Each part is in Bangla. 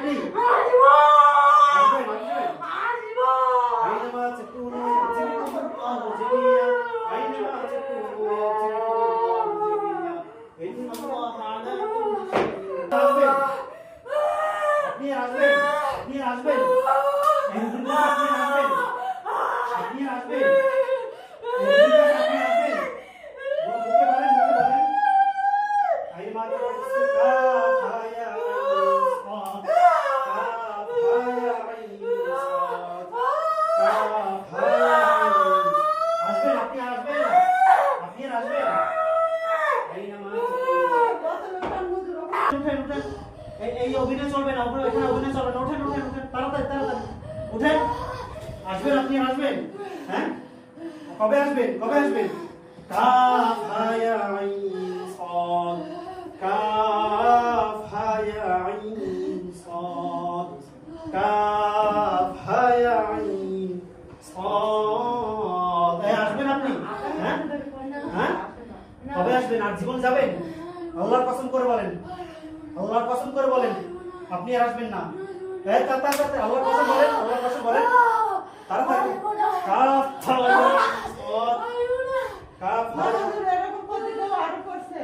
আপনি? أينما تكونوا يأتي بكم الله جميعا أينما تكونوا يأتي بكم الله جميعا إن الله على كل شيء আপনি আসবেন আপনি আসবেন একদিন আপনি আসবেন আপনি আসবেন একদিন আপনি আসবেন মুখে বলেন আইমা তসকা ফায়া সাদ কাফায়া আইন সাদ কাফায়া আসবেন আপনি আসবেন আপনি আসবেন আইনামা উঠেন উঠেন এই অভিনয় চলবে না আপনারা এখানে অভিনয় চলবে না উঠেন উঠেন উঠেন তাড়াতাড়ি তাড়াতাড়ি উঠেন আসবেন আপনি আসবেন হ্যাঁ কবে আসবেন কাফ হায়া আইন সাদ কাফ হায়া আইন সাদ কাফ হায়া আইন সাদ এই আসবেন আপনি হ্যাঁ হ্যাঁ কবে আসবেন আর জীবন যাবেন আল্লাহর কসম করে বলেন আপনি আর আসবেন না এই তাড়াতাড়ি আল্লাহর কসম বলেন তাড়াতাড়ি কাফ হায়া সাদ কাফ হায়া এরকম পদ্ধতি আরো করছে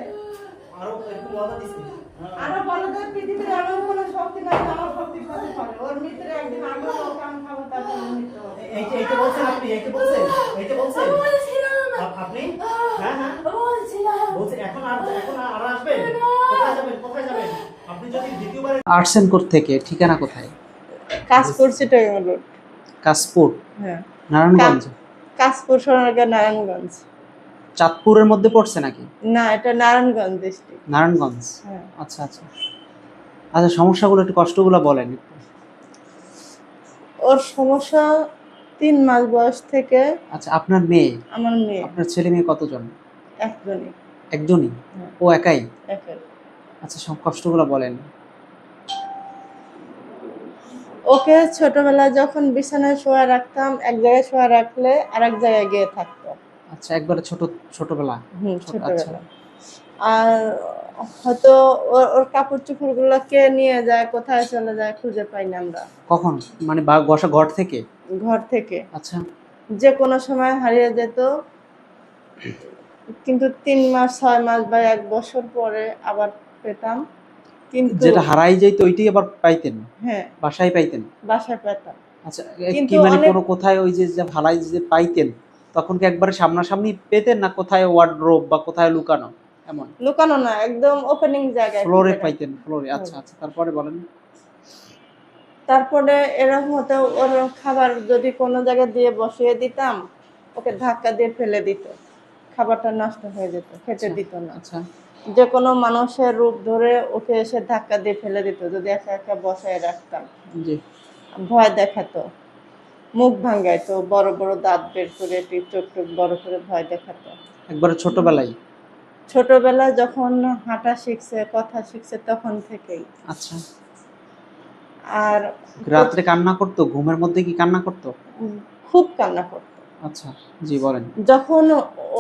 আরো একটু ওয়াদা দিছি আরো বলতে পৃথিবীর এমন কোনো শক্তি নাই আমার শক্তি করতে পারে ওর ভিতরে একদিন আগে কাম খাবো তারপর মৃত্যু হবে এইটা বলছেন আপনি এইটা বলছেন আপনি হ্যাঁ হ্যাঁ বলছেন এখন আর আসবেন কোথায় যাবেন আপনি যদি দ্বিতীয়বার আর্টসেন কোর্ট থেকে ঠিকানা কোথায়? কাশপুর চিটাগাং রোড কাশপুর হ্যাঁ নারায়ণগঞ্জ কাশপুর সোনারগাঁ নারায়ণগঞ্জ চাঁদপুরের মধ্যে পড়ছে নাকি? না এটা নারায়ণগঞ্জ ডিস্ট্রিক্ট নারায়ণগঞ্জ হ্যাঁ আচ্ছা সমস্যাগুলো একটু কষ্টগুলো বলেন। ওর সমস্যা 3 মাস বয়স থেকে আচ্ছা আপনার মেয়ে আমার মেয়ে আপনার ছেলে মেয়ে কতজন? একজনই একজনই ও একাই? একাই আচ্ছা সব কষ্টগুলো বলেন। ওকে ছোটবেলায় যখন বিছানায় শোয়া রাখতাম এক জায়গায় শোয়া রাখলে আরেক জায়গায় গিয়ে থাকতো আচ্ছা একবারে ছোটবেলা ছোটবেলা আর হয়তো ওর কাপড় চোপড় গুলো কে নিয়ে যায় কোথায় চলে যায় খুঁজে পাই না আমরা কখন মানে ঘর থেকে? আচ্ছা যে কোনো সময় হারিয়ে যেত কিন্তু 3 মাস 6 মাস বা 1 বছর পরে আবার পেতাম কিন্তু যেটা হারাই যাইতো ওইটাই আবার পাইতেন? হ্যাঁ বাসায় পাইতেন? বাসায় পেতাম। আচ্ছা কিন্তু কি মানে কোনো কোথায় ওই যে হারাই যে পাইতেন তখন কি একবারে সামনাসামনি পেতেন না কোথায় ওয়ার্ডরোব বা কোথায় লুকানো? এমন লুকানো না একদম ওপেনিং জায়গায় ফ্লোরে পাইতেন? ফ্লোরে আচ্ছা তারপরে বলেন। তারপরে এরকম হতো ওর খাবার যদি কোনো জায়গায় দিয়ে বসিয়ে দিতাম ওকে ধাক্কা দিয়ে ফেলে দিত খাবারটা নষ্ট হয়ে যেত খেতে দিত না। আচ্ছা যে কোনো মানুষের রূপ ধরে ওকে এসে ধাক্কা দিয়ে ফেলে দিত যদি একা একা বসায় রাখতাম। জি ভয় দেখাতো মুখ ভাঙাইতো বড় বড় দাঁত বের করে চোখ বড় করে ভয় দেখাতো একবারে ছোটবেলায় যখন হাঁটা শিখছে কথা শিখছে তখন থেকেই। আচ্ছা আর রাত্রে কান্না করতো? ঘুমের মধ্যে কি কান্না করতো? খুব কান্না করতো। আচ্ছা জি বলেন। যখন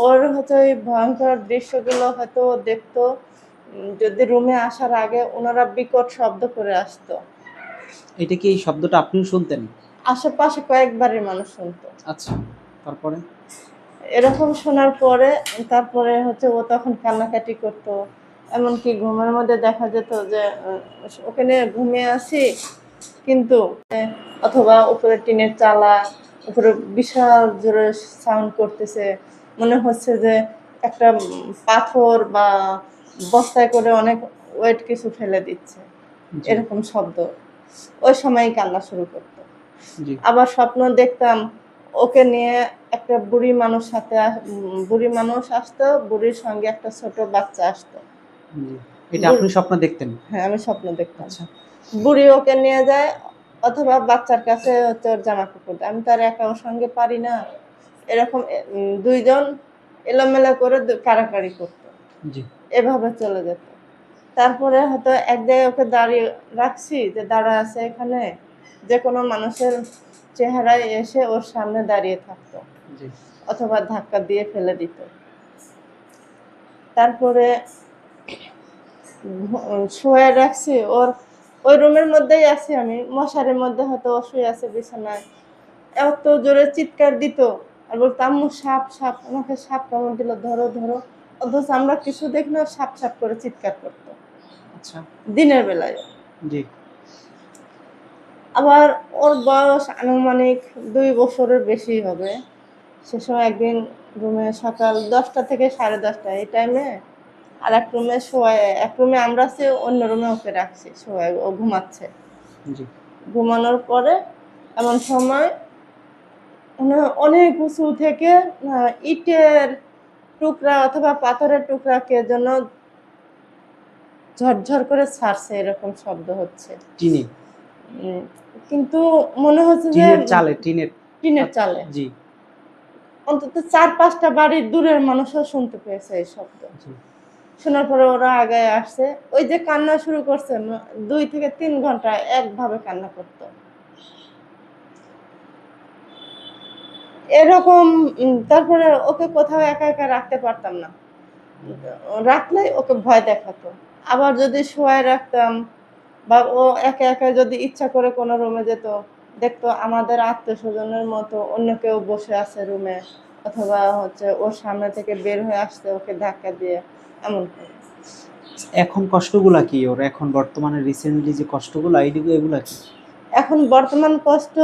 ওর হয়তো এই ভয়ঙ্কর দৃশ্যগুলো হয়তো দেখতো যদি রুমে আসার আগে ওনারা বিকট শব্দ করে আসতো। এটা কি এই শব্দটা আপনিও শুনতেন? আশেপাশে কয়েকবারই মানুষ শুনতো। আচ্ছা তারপরে এরকম শোনার পরে তারপরে হচ্ছে ও তখন কান্নাকাটি করতো এমনকি ঘুমের মধ্যে দেখা যেত যে ওখানে ঘুমিয়ে আছি কিন্তু অথবা উপরে টিনের চালা উপরে বিশাল জোরে সাউন্ড করতেছে মনে হচ্ছে যে একটা পাথর বা বস্তায় করে অনেক ওয়েট কিছু ফেলে দিচ্ছে এরকম শব্দ ওই সময়ই কান্না শুরু করতো। আবার স্বপ্ন দেখতাম ওকে নিয়ে একটা বুড়ি মানুষ আসতো বুড়ির সঙ্গে একটা ছোট বাচ্চা আসতো। এটা আপনি স্বপ্ন দেখতেন? হ্যাঁ আমি স্বপ্ন দেখতাম। আচ্ছা বুড়ি ওকে নিয়ে যায় অথবা বাচ্চার কাছে হচ্ছে ওর জামা কাপড় দেয় আমি তার একা ওর সঙ্গে পারি না এরকম দুইজন এলোমেলো করে কাড়াকাড়ি করতো এভাবে চলে যেত। তারপরে হয়তো এক জায়গায় ওকে দাঁড়িয়ে রাখছি যে দাঁড়া আছে এখানে যে কোনো মানুষের চেহারায় এসে ওর সামনে দাঁড়িয়ে থাকতো অথবা ধাক্কা দিয়ে ফেলে দিত। তারপরে শোয়ে রাখছি ওর ওই রুমের মধ্যেই আছি আমি, মশারির মধ্যে হয়তো ও শুয়ে আছে বিছানায়, এত জোরে চিৎকার দিত আর বলতো আম্মু সাপ সাপ, আমাকে সাপ কামড় দিল, ধরো ধরো। অথচ আমরা কিছু দেখলে ও সাপ সাপ করে চিৎকার করতো আচ্ছা। দিনের বেলায়। জি। আবার ওর বয়স আনুমানিক 2 বছরের বেশি হবে। সে সময় একদিন রুমে সকাল 10টা থেকে 10:30 এই টাইমে আর এক রুমে শোয়ায়, এক রুমে আমরা আছি, অন্য রুমে ওকে রাখছি শোয়ায়, ও ঘুমাচ্ছে। জি। ঘুমানোর পরে এমন সময় মানে অনেক উঁচু থেকে ইটের টুকরা অথবা পাথরের টুকরা কে যেন ঝরঝর করে ছাড়ছে, এরকম শব্দ হচ্ছে। টিনে? উম, কিন্তু মনে হচ্ছে যে টিনের চালে? টিনের? টিনের চালে। জি। অন্তত 4-5টা বাড়ির দূরের মানুষও শুনতে পেয়েছে এই শব্দ। জি। শোনার পরে ওরা আগায় আসছে, ওই যে কান্না শুরু করছে 2 থেকে 3 ঘন্টা একভাবে কান্না করতো এরকম। তারপরে ওকে কোথাও একা একা রাখতে পারতাম না, রাখলে ওকে ভয় দেখাতো। আবার যদি শোয়ায় রাখতাম বা ও একা একা যদি ইচ্ছা করে কোনো রুমে যেত, দেখতো আমাদের আত্মীয় স্বজনের মতো অন্য কেউ বসে আছে রুমে, অথবা হচ্ছে ওর সামনে থেকে বের হয়ে আসছে ওকে ধাক্কা দিয়ে, এমন করে। এখন কষ্টগুলা কি ওর, এখন বর্তমানে রিসেন্টলি যে কষ্টগুলো এগুলা কি? এখন বর্তমান কষ্ট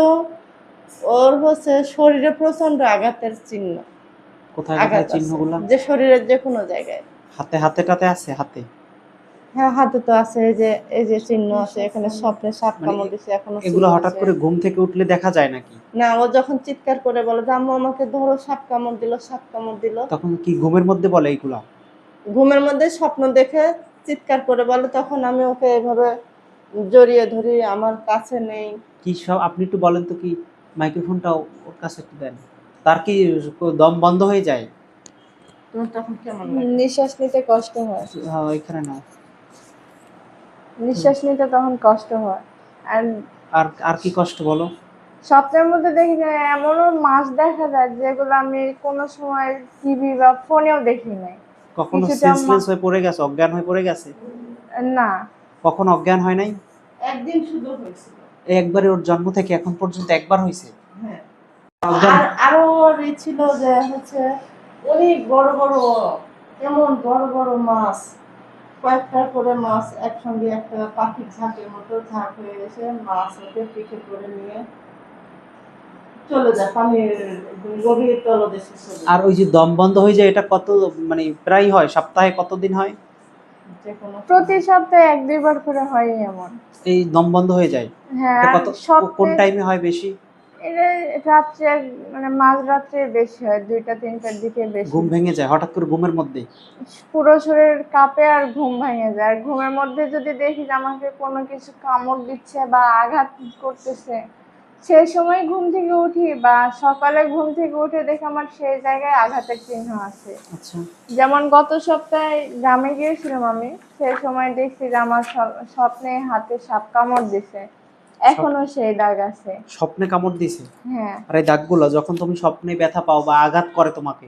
ওর হচ্ছে শরীরে প্রচন্ড আঘাতের চিহ্ন। কোথায় আঘাত কোথায় আছে চিহ্নগুলা? যে শরীরের যে কোনো জায়গায়। হাতে? হাতে আছে হাতে? হ্যাঁ, হাতে তো আছে, এই যে চিহ্ন আছে, এখানে স্বপ্নে সাপ মানে কামড় দিছে, এখনো এগুলো চিহ্ন হঠাৎ আছে। করে ঘুম থেকে উঠলে দেখা যায় নাকি? না, ও যখন চিৎকার করে বলে যে আম্মু আমাকে ধরো, সাপ কামড় দিল, সাপ কামড় দিল, তখন কি ঘুমের মধ্যে বলে এইগুলা? ঘুমের মধ্যে স্বপ্ন দেখে চিৎকার করে বলে, তখন আমি ওকে এভাবে জড়িয়ে ধরি, আমার কাছে নেই। কি সব আপনি একটু বলেন তো, কি মাইক্রোফোনটা ওর কাছে একটু দেন। তার কি দম বন্ধ হয়ে যায়? তোমার তখন কেমন লাগে? নিঃশ্বাস নিতে কষ্ট হয়, হ্যাঁ, এখানে নাও। নিঃশ্বাস নিতে তখন কষ্ট হয়। আর আর আর কি কষ্ট বলো? স্বপ্নের মধ্যে দেখি যে এমনও মাছ দেখা যায় যেগুলো আমি কোনো সময় টিভি বা ফোনেও দেখি নাই। কখনো কিছুটা সেন্সলেস হয়ে পড়ে গেছে, অজ্ঞান হয়ে পড়ে গেছে? না, কখনো অজ্ঞান হয় নাই? একদিন শুধু হয়েছিল। এই একবারে ওর জন্ম থেকে এখন পর্যন্ত একবার হয়েছে হ্যাঁ। অজ্ঞান? আর আরো ওর ছিল যে হচ্ছে অনেক বড় বড়, এমন বড় বড় মাছ, কয়েকটা করে মাছ একসঙ্গে একটা পাখির ঝাঁকের মতো ঝাঁক হয়ে এসে মাছ ওকে পিঠে করে নিয়ে চলে যায় পানির গভীর তলদেশে চলে আর যায়। ওই যে দম বন্ধ হয়ে যায়, এটা কত মানে প্রায় হয়? সপ্তাহে কতদিন হয়? যে কোনো প্রতি সপ্তাহে 1-2 বার করে হয় এমন। এই দম বন্ধ হয়ে যায়? হ্যাঁ, এটা আর কত, কোন স্বপ্নে টাইমে হয় বেশি? এটা রাত্রে মানে মাঝরাত্রে বেশি হয়, 2টা-3টার দিকে বেশি ঘুম হয়। ভেঙে যায় হঠাৎ করে ঘুমের মধ্যে? পুরো শরীর কাঁপে আর ঘুম ভেঙে যায়। আর ঘুমের মধ্যে যদি দেখি যে আমাকে কোনো কিছু কামড় দিচ্ছে বা আঘাত করতেছে, সেই সময় ঘুম থেকে উঠি বা সকালে ঘুম থেকে উঠে দেখি আমার সেই জায়গায় আঘাতের চিহ্ন আছে। আচ্ছা। যেমন গত সপ্তাহে গ্রামে গিয়েছিলাম আমি, সেই সময় দেখছি যে আমার স্বপ্নে হাতে সাপ কামড় দিছে, এখনো সেই দাগ আছে। স্বপ্নে কামড় দিছে? হ্যাঁ, আর এই দাগগুলো যখন তুমি স্বপ্নে ব্যথা পাও বা আঘাত করে তোমাকে,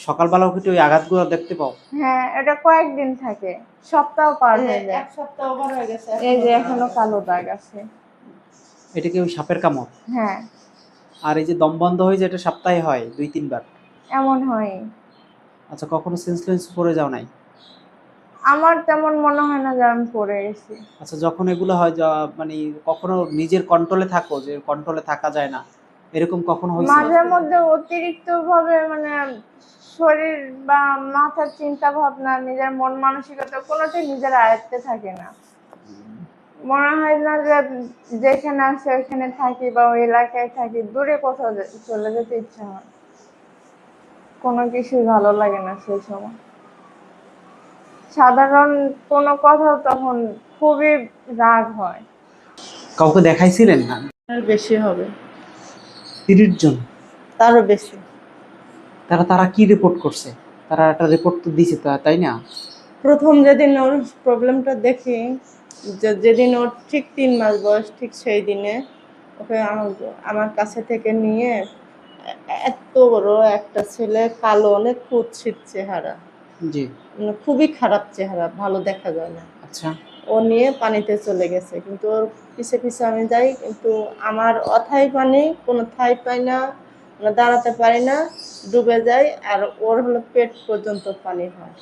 সকালবেলা উঠে ওই আঘাতগুলো দেখতে পাও? হ্যাঁ, এটা কয়েকদিন থাকে, সপ্তাহ পার হয়ে যায়। এক সপ্তাহ ওভার হয়ে গেছে, এই যে এখনো কালো দাগ আছে। এটা কি ওই সাপের কামড়? হ্যাঁ, আর এই যে দম বন্ধ হয়ে যায়, এটা সপ্তাহে হয় 2-3 বার? এমন হয়। আচ্ছা, কখনো সেন্সলেন্স পড়ে যাও নাই? আমার তেমন মনে হয় না যে আমি পড়ে গেছি। আচ্ছা, যখন এগুলো হয় মানে কখনো নিজের কন্ট্রোলে থাকো, যে কন্ট্রোলে থাকা যায় না, এরকম কখনো হয়েছে? মাঝে মধ্যে অতিরিক্ত ভাবে মানে শরীর বা মাথার চিন্তা ভাবনা, নিজের মন মানসিকতা কোনোটাই নিজের আয়ত্তে থাকে না। মনে হয় না যে যেখানে আছে ওইখানে থাকি বা ওই এলাকায় থাকি, দূরে কোথাও চলে যেতে ইচ্ছা হয়। কোনো কিছুই ভালো লাগে না সেই সময়। সাধারণ কোনো কথা তখন খুবই রাগ হয়। কাউকে দেখাইছিলেন না? আর বেশি হবে, 30 জন? তারও বেশি। তারা কি রিপোর্ট করছে? তারা একটা রিপোর্ট তো দিছে, তাই না? প্রথম যেদিন ওর প্রবলেমটা দেখি, যেদিন ওর ঠিক 3 মাস বয়স, ঠিক সেই দিনে ওকে আমার কাছে থেকে নিয়ে, এত বড় একটা ছেলে, কালো, অনেক কুৎসিত চেহারা, জি। মানে খুবই খারাপ চেহারা, ভালো দেখা যায় না। আচ্ছা। ও নিয়ে পানিতে চলে গেছে, কিন্তু ওর পিছে পিছে আমি যাই, কিন্তু আমার অথাই পানি, কোনো ঠাই পাই না, মানে দাঁড়াতে পারি না, ডুবে যাই। আর ওর হলো পেট পর্যন্ত পানি হয়।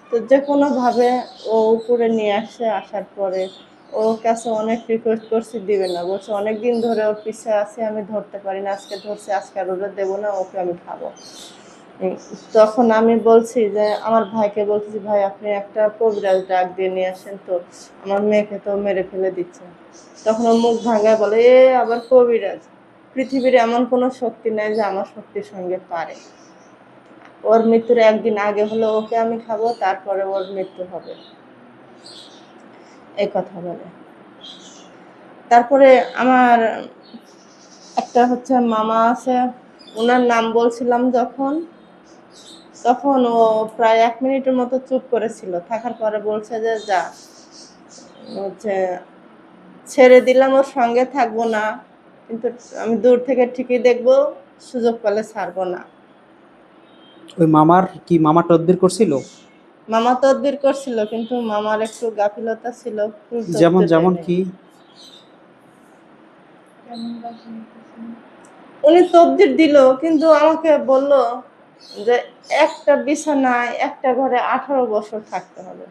তো যে কোনোভাবে ও উপরে নিয়ে আসে, আসার পরে ওর কাছে অনেক রিকোয়েস্ট করছি, দিবে না, বলছে অনেক দিন ধরে ওর পিছে আছে, আমি ধরতে পারি না, আজকে ধরছি, আজকে আর ওরে দেবো না, ওকে আমি খাবো। তখন আমি বলছি যে আমার ভাইকে বলছি, ভাই আপনি একটা কবিরাজ ডাক দিয়ে নিয়ে আসেন তো, আমার মেয়েকে তো মেরে ফেলে দিচ্ছে। তখন ও মুখ ভাঙায় বলে, এ আবার কবিরাজ, পৃথিবীর এমন কোনো শক্তি নেই যে আমার শক্তির সঙ্গে পারে। ওর মৃত্যুর একদিন আগে হলো ওকে আমি খাবো, তারপরে ওর মৃত্যু হবে, এই কথা বলে। তারপরে আমার একটা হচ্ছে মামা আছে, ওনার নাম বলছিলাম যখন, তখন ও প্রায় 1 মিনিটের মতো চুপ করেছিল, থাকার পরে বলছে যে যা, হচ্ছে ছেড়ে দিলাম, ওর সঙ্গে থাকবো না, কিন্তু আমি দূর থেকে ঠিকই দেখবো, সুযোগ পেলে ছাড়বো না। ওই মামার কি মামা তদবির করছিল? মামা তদবির করছিল, কিন্তু মামার একটু গাফিলতা ছিল, ফুল যেমন তদবির যেমন দেয়নি। কি? উনি তদবির দিল, কিন্তু আমাকে বলল যে একটা বিছানায় একটা ঘরে 18 বছর থাকতে হবে।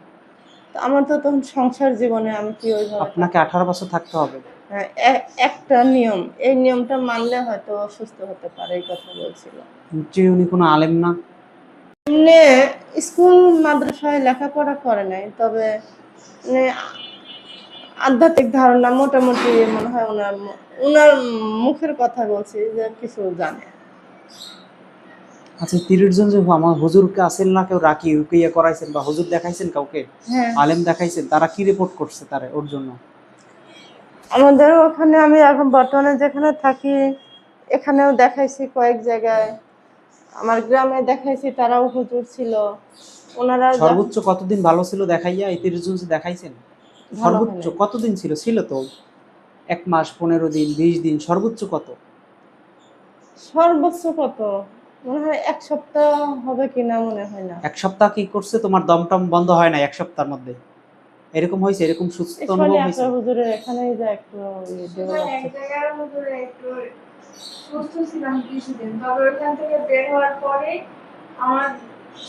তো আমার তো তখন সংসার জীবনে, আমি কি ওইভাবে আপনাকে 18 বছর থাকতে হবে? হ্যাঁ, একটা নিয়ম, এই নিয়মটা মানলে হয়তো সুস্থ হতে পারে, এই কথা বলছিল। নিশ্চয়ই উনি কোনো আলেম না। এমনি স্কুল মাদ্রাসায় লেখাপড়া করে নাই, তবে মানে আধ্যাত্মিক ধারণা মোটামুটি মনে হয় ওনার মুখের কথা বলছি যে কিছু জানে। আচ্ছা, 30 জন যে আমার হুজুরকে আসেন না কেউ রাখি রুকিয়া করাইছেন বা হুজুর দেখাইছেন কাউকে, হ্যাঁ, আলেম দেখাইছেন, তারা কি রিপোর্ট করছে তার ওর জন্য? আমাদের ওখানে আমি এখন বর্তমানে যেখানে থাকি, এখানেও দেখাইছি কয়েক জায়গায়, আমার গ্রামে দেখাইছি, তারাও হুজুর ছিল, ওনারা সর্বোচ্চ কতদিন ভালো ছিল দেখাইয়া? এই 30 জন যে দেখাইছেন ভালো সর্বোচ্চ হয়। কতদিন ছিল? ছিল তো 1 মাস, 15 দিন, 20 দিন, সর্বোচ্চ কত? সর্বোচ্চ কত, মনে হয় 1 সপ্তাহ হবে কিনা, মনে হয় না। 1 সপ্তাহ কি করছে? তোমার দমটম বন্ধ হয় না 1 সপ্তাহের মধ্যে? এরকম হয়েছে? এরকম সুস্থ অনুভব হয়েছে? হুজুরের এখানেই যা একটু দেওয়া এক লাগছে। জায়গার হুজুরে একটু সুস্থ ছিলাম কিছুদিন, তবে ওখান থেকে বের হওয়ার পরে আমার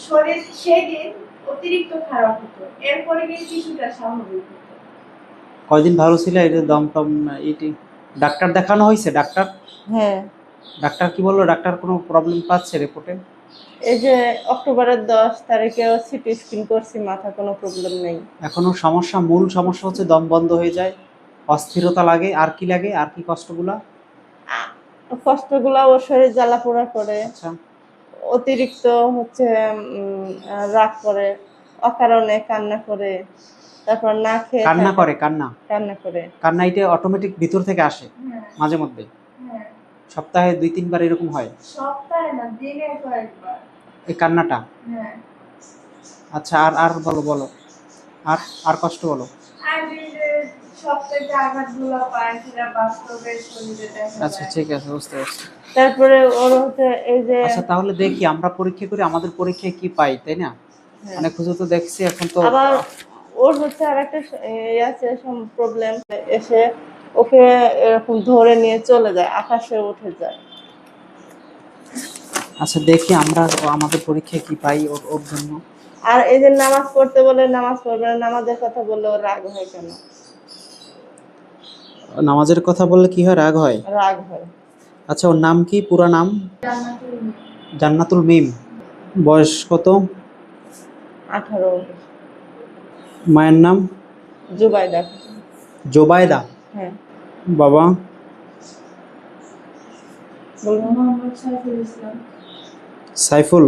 শরীর সেদিন অতিরিক্ত খারাপ হতো, এরপরে গিয়ে কিছুটা স্বাভাবিক হতো। কয়দিন ভালো ছিল? এই যে দমটম এটি ডাক্তার দেখানো হয়েছে? ডাক্তার হ্যাঁ, ডাক্তার কি বললো? ডাক্তার কোনো প্রবলেম পাচ্ছে রিপোর্টে? এই যে অক্টোবরের 10 তারিখে সিটি স্ক্যান করছি, মাথা কোনো প্রবলেম নেই। এখনো সমস্যা, মূল সমস্যা হচ্ছে দম বন্ধ হয়ে যায়, অস্থিরতা লাগে, আর কি লাগে? আর কি কষ্টগুলা? কষ্টগুলা ওর শরীর জ্বালা পোড়া করে, আচ্ছা, অতিরিক্ত হচ্ছে রাগ করে, অকারণে কান্না করে, তারপর না খেয়ে কান্না থাকে, করে? কান্না কান্না করে। কান্না এটা অটোমেটিক ভিতর থেকে আসে হ্যাঁ, মাঝে মধ্যে? হ্যাঁ, সপ্তাহে 2-3 বার এরকম হয় সপ্তাহে না, দিনে কয়েকবার। এই কান্নাটা? হ্যাঁ, আচ্ছা, আর আর বলো বলো, আর আর কষ্ট বলো। আর এই যে সবথেকে আঘাতগুলো পায় সেটা বাস্তবে শরীরে দেখা আচ্ছা, যায়। ঠিক আছে, বুঝতে পারছি। তারপরে ওর হচ্ছে এই যে আচ্ছা, তাহলে দেখি আমরা পরীক্ষা করি, আমাদের পরীক্ষায় কি পাই, তাই না? হ্যাঁ, অনেক হুজুর তো দেখছি এখন তো। আবার ওর হচ্ছে আর একটা আছে প্রবলেম, এসে ওকে এরকম ধরে নিয়ে চলে যায়, আকাশে উঠে যায়। আচ্ছা, দেখি আমরা আমাদের পরীক্ষায় কি পাই ওর ওর জন্য। আর এই যে নামাজ পড়তে বলে নামাজ পড়বে না, নামাজের কথা বললে ওর রাগ হয় কেন? নামাজের কথা বললে কি হয়? রাগ হয়? রাগ হয়। আচ্ছা, ওর নাম কি? পুরা নাম? জান্নাতুল মিম। জান্নাতুল মিম। বয়স কত? 18। মায়ের নাম? জুবাইদা। জোবায়দা। হ্যাঁ, বাবা? বলুন। মোহাম্মদ সাইফুল ইসলাম। সাইফুল।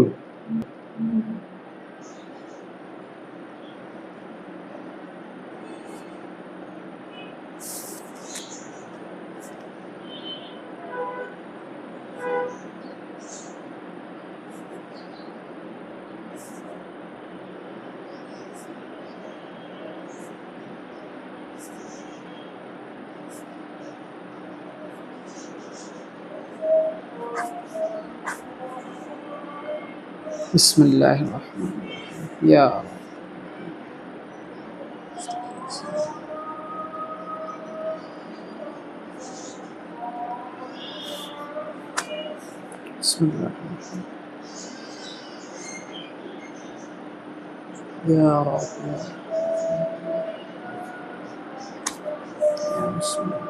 বিসমিল্লাহির রহমানির রহিম। ইয়া ইয়া রাব ইয়া বিসমিল্লাহ।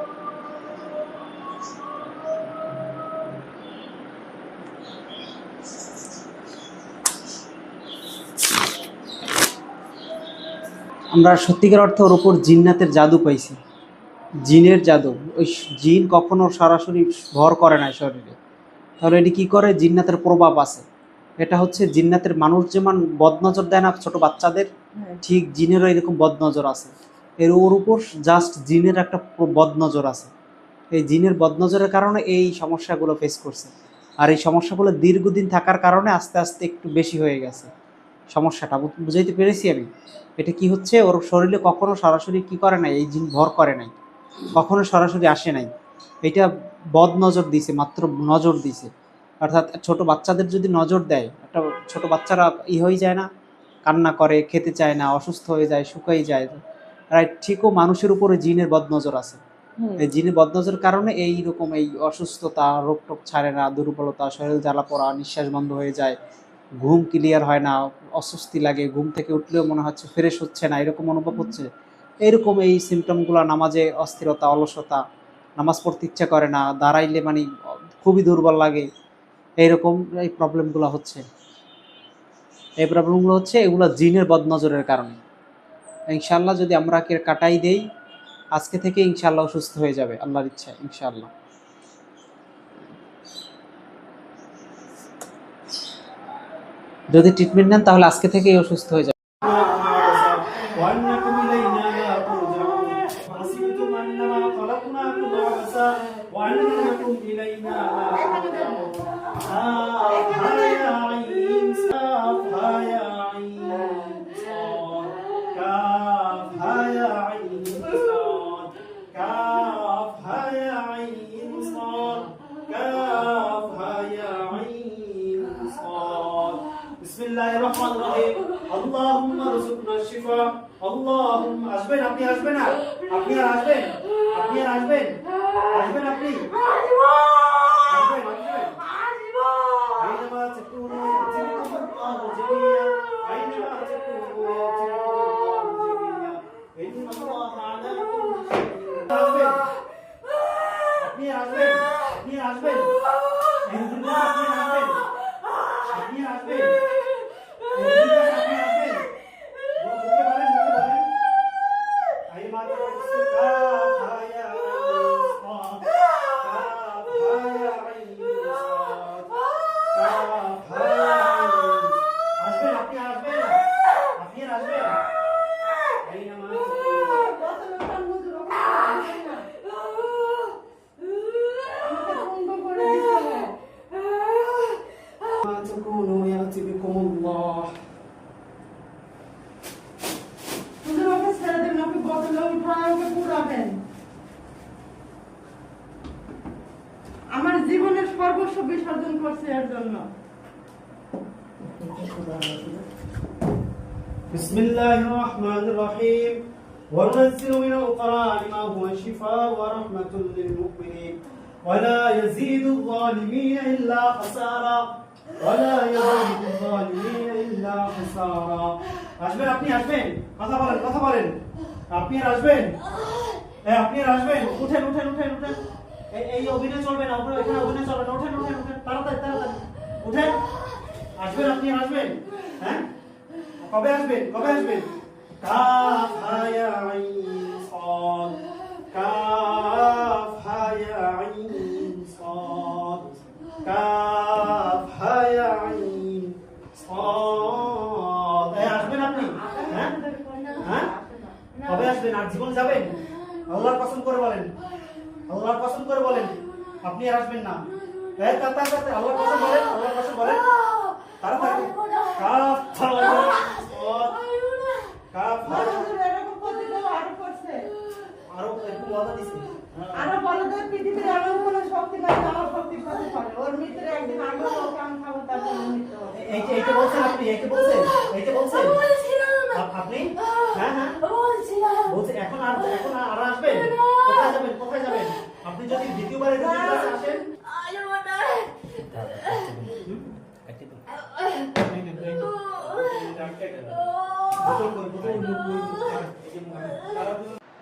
আমরা সত্যিকার অর্থে ওর উপর জিন্নাতের জাদু পাইছি, জিনের জাদু। ওই জিন কখনো সরাসরি ভর করে না শরীরে, তাহলে এটি কী করে? জিন্নাতের প্রভাব আছে। এটা হচ্ছে জিন্নাতের, মানুষ যেমন বদনজর দেয় না ছোট বাচ্চাদের, ঠিক জিনেরও এরকম বদনজর আছে। এর ওর উপর জাস্ট জিনের একটা বদনজর আছে। এই জিনের বদনজরের কারণে এই সমস্যাগুলো ফেস করছে। আর এই সমস্যাগুলো দীর্ঘদিন থাকার কারণে আস্তে আস্তে একটু বেশি হয়ে গেছে সমস্যাটা। বুঝাইতে পেরেছি আমি? এটা কি হচ্ছে, ওর শরীরে কখনো সরাসরি কি করে নাই, এই জিন ভর করে নাই, কখনো সরাসরি আসে নাই। এটা বদ নজর দিছে, মাত্র নজর দিছে। অর্থাৎ ছোট বাচ্চাদের যদি নজর দেয়, একটা ছোট বাচ্চারা হয়ে যায় না, কান্না করে, খেতে চায় না, অসুস্থ হয়ে যায়, শুকাই যায়, রাইট? ঠিকও মানুষের উপরে জিনের বদ নজর আছে। এই জিনের বদনজরের কারণে এইরকম এই অসুস্থতা, রোগ টোগ ছাড়ে না, দুর্বলতা, শরীর জ্বালা পড়া, নিঃশ্বাস বন্ধ হয়ে যায়, ঘুম ক্লিয়ার হয় না, অস্বস্তি লাগে, ঘুম থেকে উঠলেও মনে হচ্ছে ফ্রেশ হচ্ছে না, এরকম অনুভব হচ্ছে। এইরকম এই সিমটমগুলো, নামাজে অস্থিরতা, অলসতা, নামাজ পড়তে ইচ্ছা করে না, দাঁড়াইলে মানে খুবই দুর্বল লাগে, এইরকম এই প্রবলেমগুলো হচ্ছে। এই প্রবলেমগুলো হচ্ছে এগুলো জিনের বদনজরের কারণে। ইনশাআল্লাহ যদি আমরা কাটাই দেই, আজকে থেকে ইনশাআল্লাহ সুস্থ হয়ে যাবে আল্লাহর ইচ্ছায়, ইনশাআল্লাহ। যদি ট্রিটমেন্ট নেন তাহলে আজকে থেকেই অসুস্থ হয়ে যাবে। وأنكم إلينا لا ترجعون وحسبتم أنما خلقناكم عبثا وأنكم إلينا لا ترجعون كافها يا عين كافها يا عين صاد كافها يا عين صاد كافها يا عين صاد كافها يا عين صاد بسم الله الرحمن الرحيم اللهم ارزقنا الشفاء اللهم আসবেন আপনি, আসবেন না আপনি, আর আসবেন আপনি, আর আসবেন আসবেন আপনি, আসবেন আসবেন أينما تكونوا يأتيكم الله جميعا أينما تكونوا يأتيكم الله جميعا إن الله على كل شيء قدير আপনি আসবেন আপনি, আসবেন আপনি, আসবেন আপনি, আসবেন تكونوا يأتي بكم الله আমার জীবনের সর্বস্ব বিসর্জন করছে এর জন্য। بسم الله الرحمن الرحيم وننزل من القرآن ما هو شفاء ورحمة للمؤمنين ولا يزيد الظالمين إلا خسارا ولا يزيد الظالمين إلا خسارا আসবেন আপনি, আসবেন, কথা বলেন, কথা বলেন, আপনি আর আসবেন, আপনি আর আসবেন, উঠেন উঠেন উঠেন উঠেন, এই অভিনয় চলবে না, আপনার এখানে অভিনয় চলবে না, উঠেন উঠেন উঠেন, তাড়াতাড়ি তাড়াতাড়ি উঠেন, আসবেন আপনি, আর আসবেন, হ্যাঁ কবে আসবেন, কবে আসবেন? কাফহা ইয়া আইন সাদ কাফহা ইয়া আইন সাদ কাফহা ইয়া আইন সাদ আসবেন আপনি, হ্যাঁ হ্যাঁ কবে আসবেন? আর জীবন যাবেন? আল্লাহর কসম করে বলেন, আল্লাহর কসম করে বলেন আপনি আর আসবেন না। তাড়াতাড়ি আল্লাহর কসম বলেন, আল্লাহর কসম বলেন, তাড়াতাড়ি কাফহা আরো একটু ওয়াদা দিছি, আরো বলে যে পৃথিবীর এমন কোনো শক্তি নাই আমার শক্তির সাথে পারে। ওর মৃত্যুর একদিন আগে ওকে আমি খাবো, তারপর মৃত্যু হবে। এইটা বলছেন আপনি, এইটা বলছেন, এইটা বলছেন আপনি, হ্যাঁ হ্যাঁ বলছে। এখন আর আসবেন? কোথায় যাবেন, কোথায় যাবেন? আপনি যদি দ্বিতীয়বার আসেন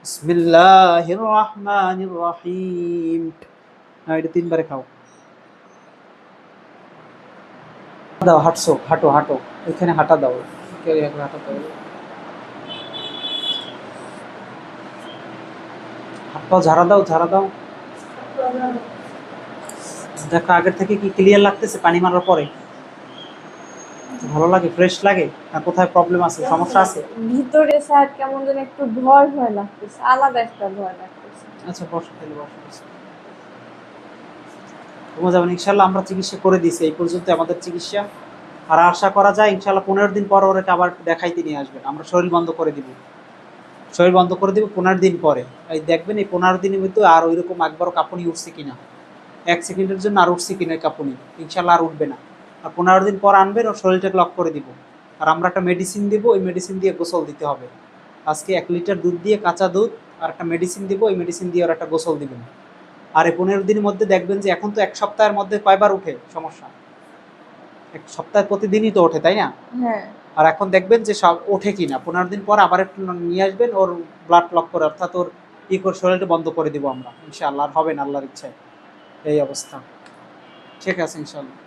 বিসমিল্লাহির রহমানির রহিম। এটা 3 বারে খাও। দাও, হাঁটছো, হাঁটো হাঁটো, এখানে হাঁটা দাও, হাঁটা দাও, হাত পাও ঝাড়া দাও, ঝাড়া দাও। দেখো আগের থেকে কি ক্লিয়ার লাগতেছে পানি মারার পরে? ভালো লাগে, ফ্রেশ লাগে? না কোথায় প্রবলেম আছে, সমস্যা আছে? ভিতরে স্যার কেমন যেন একটু ভয় ভয় লাগতেছে, আলাদা একটা ভয় লাগতেছে। আচ্ছা বসো, তাহলে বসো। ঘুমো যাবেন ইনশাল্লাহ। আমরা চিকিৎসা করে দিয়েছি, এই পর্যন্ত আমাদের চিকিৎসা। আর আশা করা যায় ইনশাল্লাহ 15 দিন পর ওরা আবার দেখাইতে নিয়ে আসবেন। আমরা শরীর বন্ধ করে দিব, 15 দিন পরে। এই দেখবেন এই 15 দিনের ভিতরে আর ওইরকম একবারও কাঁপুনি উঠছে কিনা, 1 সেকেন্ডের জন্য আর উঠছে কিনা কাঁপুনি, ইনশাল্লাহ আর উঠবে না। আর 15 দিন পর আনবেন, ওর শরীরটাকে লক করে দিব। আর আমরা একটা মেডিসিন দিব, ওই মেডিসিন দিয়ে গোসল দিতে হবে। আজকে 1 লিটার দুধ দিয়ে, কাঁচা দুধ আর একটা মেডিসিন দিব, ওই মেডিসিন দিয়ে ওর একটা গোসল দিবেন। আর এই 15 দিনের মধ্যে দেখবেন যে এখন তো 1 সপ্তাহের মধ্যে কয়বার উঠে সমস্যা, 1 সপ্তাহে প্রতিদিনই তো ওঠে, তাই না? হ্যাঁ। আর এখন দেখবেন যে সব ওঠে কিনা। 15 দিন পর আবার একটু নিয়ে আসবেন, ওর ব্লাড লক করে, অর্থাৎ ওর করে শরীরটা বন্ধ করে দিব আমরা ইনশাআল্লাহ। আর হবে না আল্লাহর ইচ্ছায়। এই অবস্থা। ঠিক আছে ইনশাআল্লাহ।